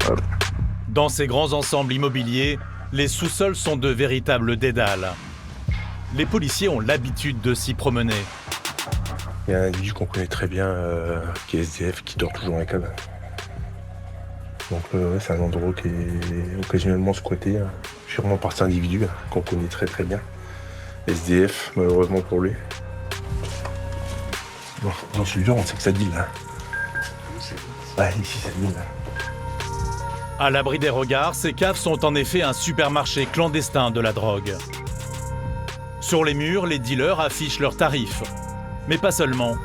Hop. Dans ces grands ensembles immobiliers, les sous-sols sont de véritables dédales. Les policiers ont l'habitude de s'y promener. Il y a un individu qu'on connaît très bien, qui est SDF, qui dort toujours dans la cave. Donc c'est un endroit qui est occasionnellement squatté, sûrement par cet individu qu'on connaît très très bien. SDF, malheureusement pour lui. Bon, dans celui-là, on sait que ça deal là. Ouais, ici ça deal là. À l'abri des regards, ces caves sont en effet un supermarché clandestin de la drogue. Sur les murs, les dealers affichent leurs tarifs. Mais pas seulement.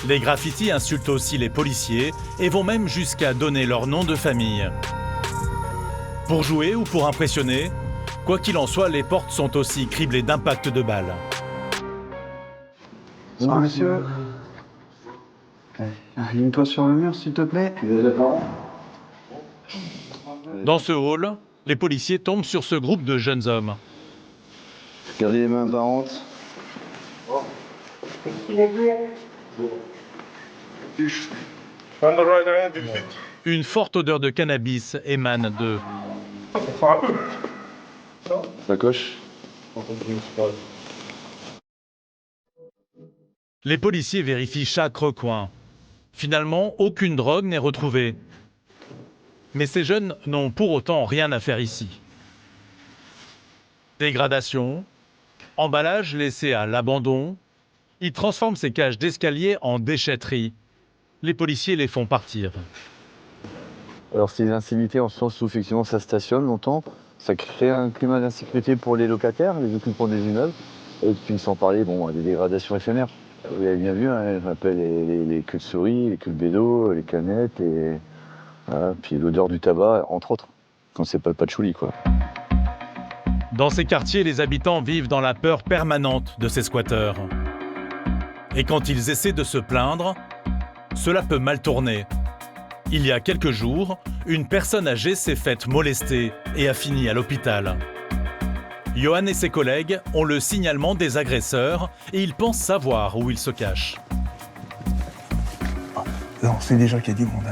Les graffitis insultent aussi les policiers et vont même jusqu'à donner leur nom de famille. Pour jouer ou pour impressionner, quoi qu'il en soit, les portes sont aussi criblées d'impacts de balles. Bonjour monsieur. Aligne-toi sur le mur s'il te plaît. Dans ce hall, les policiers tombent sur ce groupe de jeunes hommes. Gardez les mains apparentes. Une forte odeur de cannabis émane d'eux. Sacoche. Les policiers vérifient chaque recoin. Finalement, aucune drogue n'est retrouvée. Mais ces jeunes n'ont pour autant rien à faire ici. Dégradation, emballage laissé à l'abandon, ils transforment ces cages d'escalier en déchetterie. Les policiers les font partir. Alors c'est des incivilités en sens où effectivement ça stationne longtemps. Ça crée un climat d'insécurité pour les locataires, les occupants des immeubles. Et puis sans parler des dégradations éphémères. Vous avez bien vu, hein, je rappelle les queues de souris, les queues de bédo, les canettes, voilà, puis l'odeur du tabac, entre autres, quand c'est pas le patchouli, quoi. Dans ces quartiers, les habitants vivent dans la peur permanente de ces squatteurs. Et quand ils essaient de se plaindre, cela peut mal tourner. Il y a quelques jours, une personne âgée s'est faite molester et a fini à l'hôpital. Johan et ses collègues ont le signalement des agresseurs et ils pensent savoir où ils se cachent. Là, on sait déjà qu'il y a du monde.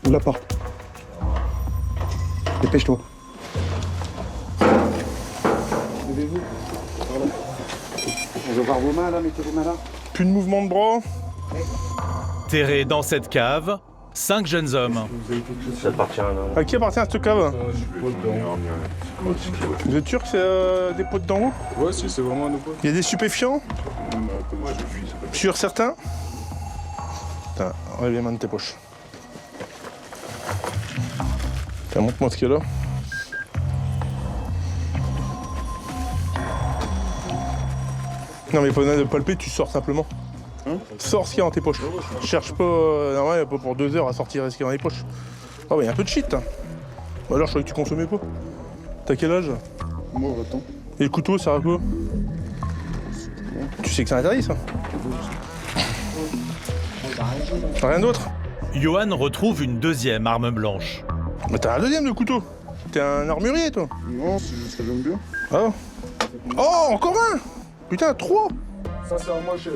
Ouvre la porte. Dépêche-toi. Levez-vous. On veut voir vos mains là, mettez vos mains là. Plus de mouvement de bras. Terrés dans cette cave, 5 jeunes hommes. Ça appartient à qui appartient cette cave? Vous êtes sûr que c'est des potes d'en haut? Ouais, si, c'est vraiment nos potes. Il y a des stupéfiants? Sur certains? Putain, enlève les mains de tes poches. Tiens, montre-moi ce qu'il y a là. Non mais pas besoin de palper, tu sors simplement. Sors ce qu'il y a dans tes poches. Cherche pas, pas pour 2 heures à sortir ce qu'il y a dans les poches. Ah bah il y a un peu de shit. Bah alors je croyais que tu consommais pas. T'as quel âge? Moi, attends. Et le couteau, ça sert à quoi? Tu sais que c'est interdit ça? Rien d'autre? Johan retrouve une deuxième arme blanche. Mais t'as un deuxième de couteau. T'es un armurier toi. Non, c'est juste que j'aime bien. Ah. Oh, encore un! Putain, 3! Ça, c'est à moi, chef.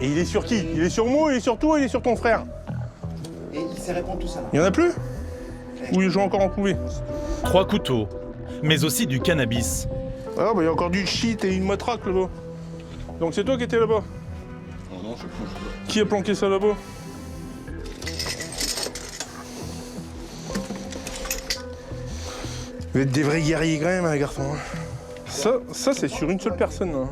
Et il est sur qui? Il est sur moi, il est sur toi, il est sur ton frère. Et il sait répondre tout ça. Il y en a plus? Ou ils ont encore en trouver? 3 couteaux, mais aussi du cannabis. Ah bah il y a encore du shit et une matraque là-bas. Donc c'est toi qui étais là-bas? Non, non, chef, moi, je Qui a planqué ça là-bas? Vous êtes des vrais guerriers quand même, hein, garçon. Ça c'est sur une seule personne. Hein.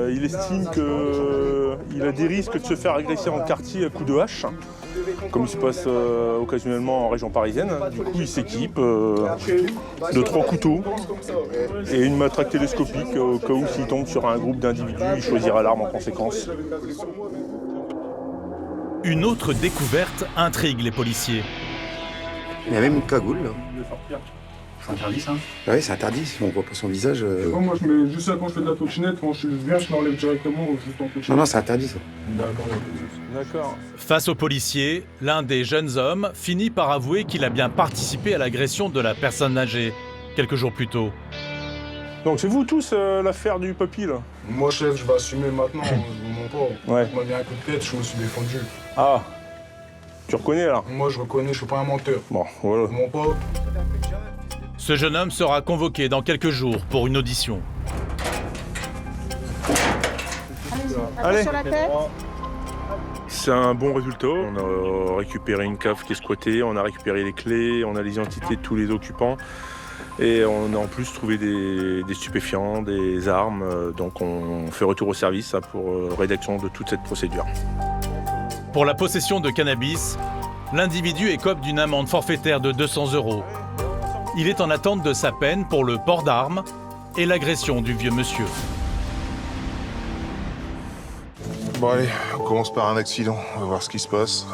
Il estime qu'il a des risques de se faire agresser en quartier à coups de hache, comme il se passe occasionnellement en région parisienne. Du coup, il s'équipe de 3 couteaux et une matraque télescopique au cas où s'il tombe sur un groupe d'individus, il choisira l'arme en conséquence. Une autre découverte intrigue les policiers. Il y a même une cagoule là. C'est interdit, ça? Oui, c'est interdit, si on voit pas son visage. Moi, je mets juste ça quand je fais de la trottinette. Quand je viens, je l'enlève directement juste en trottinette. Non, c'est interdit ça. D'accord. Face aux policiers, l'un des jeunes hommes finit par avouer qu'il a bien participé à l'agression de la personne âgée. quelques jours plus tôt. Donc c'est vous tous l'affaire du papy là? Moi, chef, je vais assumer maintenant, mon pauvre. Ouais. On m'a mis un coup de tête, je me suis défendu. Ah, tu reconnais là? Moi, je reconnais, je suis pas un menteur. Bon, voilà. Mon pauvre. Ce jeune homme sera convoqué dans quelques jours pour une audition. Allez. Sur la tête. C'est un bon résultat. On a récupéré une cave qui est squattée, on a récupéré les clés, on a les identités de tous les occupants. Et on a en plus trouvé des stupéfiants, des armes. Donc on fait retour au service pour rédaction de toute cette procédure. Pour la possession de cannabis, l'individu écope d'une amende forfaitaire de 200 €. Il est en attente de sa peine pour le port d'armes et l'agression du vieux monsieur. Bon allez, on commence par un accident, on va voir ce qui se passe.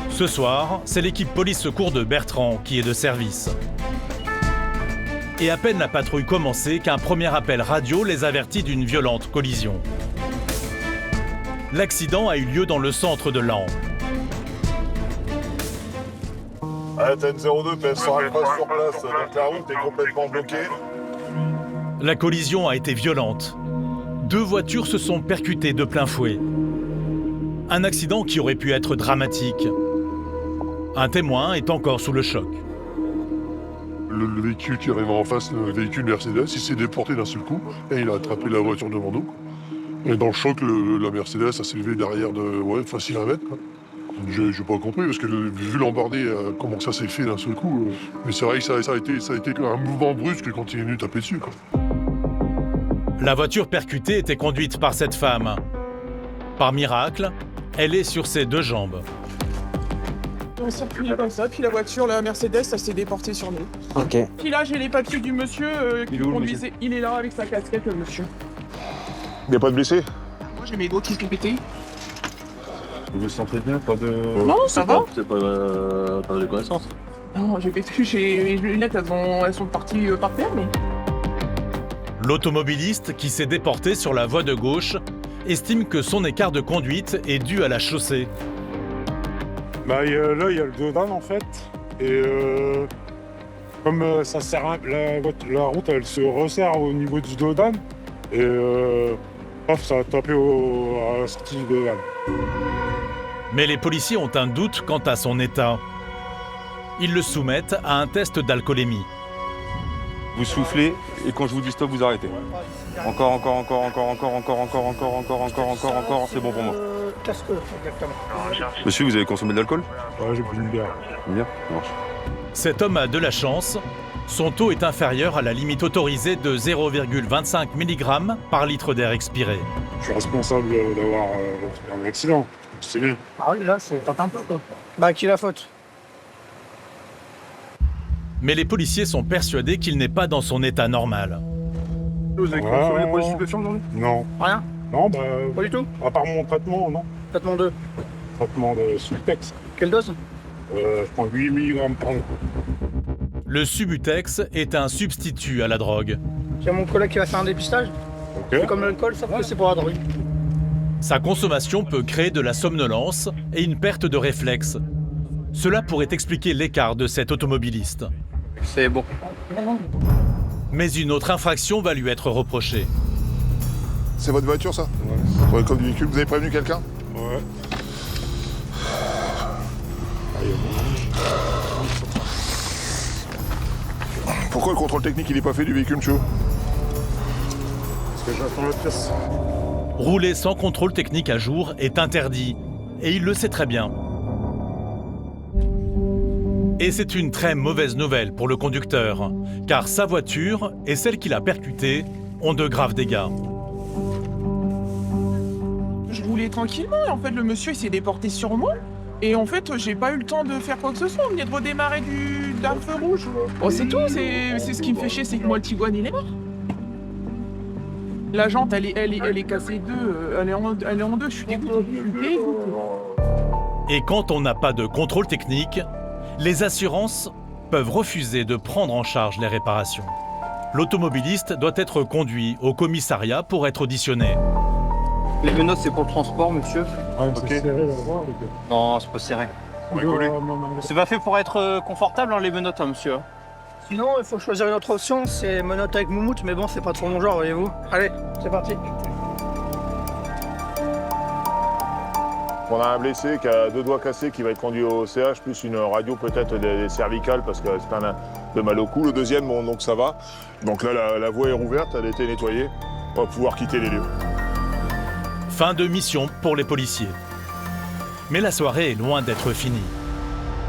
Ce soir, c'est l'équipe police-secours de Bertrand qui est de service. Et à peine la patrouille commencée qu'un premier appel radio les avertit d'une violente collision. L'accident a eu lieu dans le centre de Laon. Antenne 02, PF1 passe sur place, donc la route est complètement bloquée. La collision a été violente. 2 voitures se sont percutées de plein fouet. Un accident qui aurait pu être dramatique. Un témoin est encore sous le choc. Le véhicule qui arrive en face, le véhicule Mercedes, il s'est déporté d'un seul coup et il a attrapé la voiture devant nous. Et dans le choc, la Mercedes a s'est levée derrière facile à mettre. J'ai pas compris parce que vu l'embardé, comment ça s'est fait d'un seul coup. Mais c'est vrai que ça a été un mouvement brusque quand il est venu taper dessus, quoi. La voiture percutée était conduite par cette femme. Par miracle, elle est sur ses 2 jambes. On s'est replié comme ça, puis la voiture, la Mercedes, ça s'est déportée sur nous. Ok. Puis là, j'ai les papiers du monsieur qui conduisait. Il est là avec sa casquette, le monsieur. Il n'y a pas de blessés? Moi, j'ai mes doigts qui sont pétés. Vous vous sentez bien? Pas de... Non, ça va. C'est pas de connaissance. Non, j'ai pété, mes lunettes, elles sont parties par terre, mais... L'automobiliste qui s'est déporté sur la voie de gauche estime que son écart de conduite est dû à la chaussée. Là, il y a le dodan en fait. Et comme ça sert la route, elle se resserre au niveau du dodan. Et paf, ça a tapé à la sortie du dodan. Mais les policiers ont un doute quant à son état. Ils le soumettent à un test d'alcoolémie. Vous soufflez et quand je vous dis stop, vous arrêtez. Encore, c'est bon pour moi. Monsieur, vous avez consommé de l'alcool? Ouais, j'ai pris une bière. Une bière? Ça marche. Cet homme a de la chance. Son taux est inférieur à la limite autorisée de 0,25 mg par litre d'air expiré. Je suis responsable d'avoir un accident. C'est bien. Ah oui, là, c'est un peu, quoi. Bah, qui la faute? Mais les policiers sont persuadés qu'il n'est pas dans son état normal. Vous avez consommé des produits stupéfiants aujourd'hui? Non. Rien? Non, Pas du tout? à part mon traitement, non. Traitement 2. Traitement de Subutex. Quelle dose? Je prends 8 mg par jour. Le Subutex est un substitut à la drogue. J'ai mon collègue qui va faire un dépistage. Ok. C'est comme l'alcool, sauf que c'est pour la drogue. Sa consommation peut créer de la somnolence et une perte de réflexe. Cela pourrait expliquer l'écart de cet automobiliste. C'est bon. Mais une autre infraction va lui être reprochée. C'est votre voiture ça? Ouais. Pour le code du véhicule, vous avez prévenu quelqu'un? Ouais. Pourquoi le contrôle technique il est pas fait du véhicule, monsieur? Parce que j'attends la pièce. Rouler sans contrôle technique à jour est interdit. Et il le sait très bien. Et c'est une très mauvaise nouvelle pour le conducteur, car sa voiture et celle qui l'a percutée ont de graves dégâts. Je roulais tranquillement et en fait le monsieur il s'est déporté sur moi. Et en fait j'ai pas eu le temps de faire quoi que ce soit, on venait de redémarrer d'un feu rouge. Bon c'est tout, c'est ce qui me fait chier, c'est que moi le Tiguan il est mort. La jante elle est cassée elle est en deux, je suis dégoûté. Et quand on n'a pas de contrôle technique, les assurances peuvent refuser de prendre en charge les réparations. L'automobiliste doit être conduit au commissariat pour être auditionné. Les menottes, c'est pour le transport, monsieur? Ouais, c'est serré là-bas. Non, c'est pas serré. C'est pas fait pour être confortable, hein, les menottes, hein, monsieur. Sinon, il faut choisir une autre option, c'est menottes avec moumoute, mais bon, c'est pas trop mon genre, voyez-vous. Allez, c'est parti. On a un blessé qui a 2 doigts cassés qui va être conduit au CH, plus une radio peut-être des cervicales parce que c'est un de mal au cou. Le deuxième, bon, donc ça va. Donc là, la voie est rouverte, elle a été nettoyée. On va pouvoir quitter les lieux. Fin de mission pour les policiers. Mais la soirée est loin d'être finie.